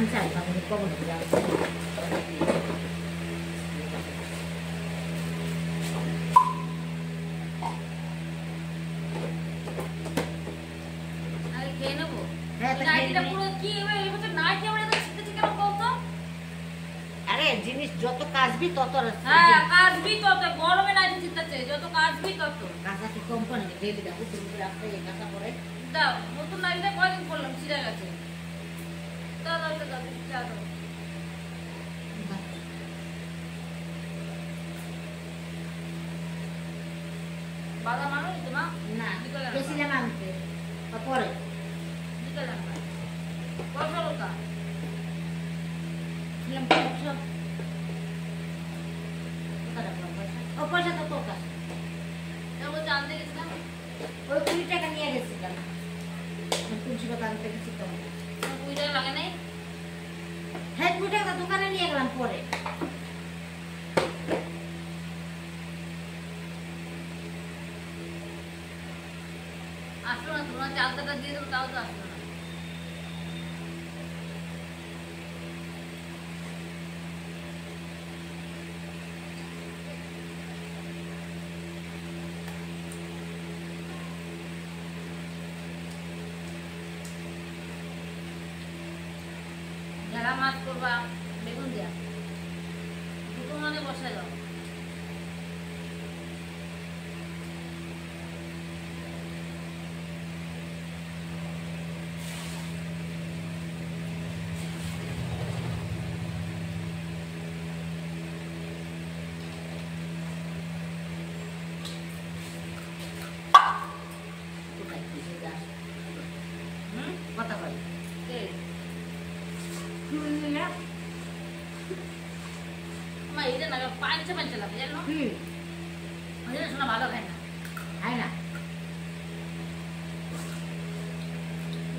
আমি চাই তাহলে কবল করে খেয়ে নেবো। হ্যাঁ নাইটিটা পুরো কি এবছর নাইটি আমরা এত ছিটেছে কেন বলতো? আরে জিনিস যত কাজবি তত হ্যাঁ কাজবি তত গরমে নাইটি ছিটাচ্ছে যত কাজবি তত কাঁচা কি কোম্পানি ডেলি দেখো তুমি রাস্তায় কাঁচা পরে দাও নতুন নাইটিটা কয়দিন পরলাম ছিঁড়ে গেছে দাও দাও দাও চা দাও বাদাম আনো তো মা না গেছিলাম আনতে পরে বিকালে আনবা কত লোকা ছিলাম সব ও পয়সা তো তোর কাছে তারপর জানতে গেছিলাম ওই 20 টাকা নিয়ে গেছিলাম তুলসী পাতা আনতে গেছি তো 20 টাকা লাগে নাই হ্যাঁ 20 টাকা দোকানে নিয়ে গেলাম পরে আসলো না তোমার চালটা দিয়ে দেবো তাও তো আসলো না ঢেলা মাছ করবা বেগুন দিয়া দুটো মানে বসাই দাও কথা বল আমার এটা না পাঁচটা পাঁচটা লাগে জানো ওই জন্য শোনা ভালো খায় না খাই না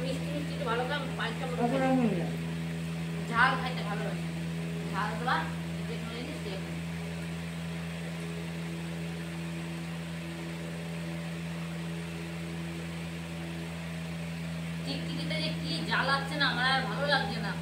মিষ্টি মিষ্টি একটু ভালো খায় পাঁচটা অপরামূল্য ঝাল খাইতে ভালোবাসে ঝাল দেওয়া যে কোনো জিনিস দিয়ে খায় টিকটিকিতে যে কি জ্বাল লাগছে না আমার আর ভালো লাগছে না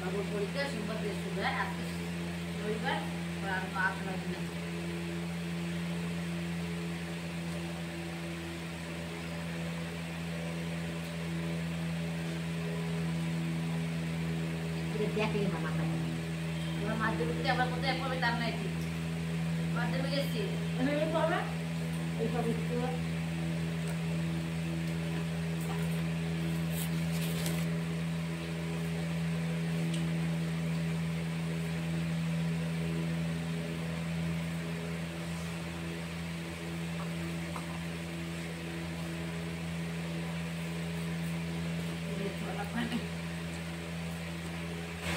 বাবুর পরীক্ষা সোমবার থেকে শুরু হয় আজকে রবিবার আর 8-9 দিন আছে দেখলে না মাথা তোমার মাধ্যমিক আবার কোথায় পড়বে তার নাই ঠিক মাধ্যমিক এসছি এইভাবে একটু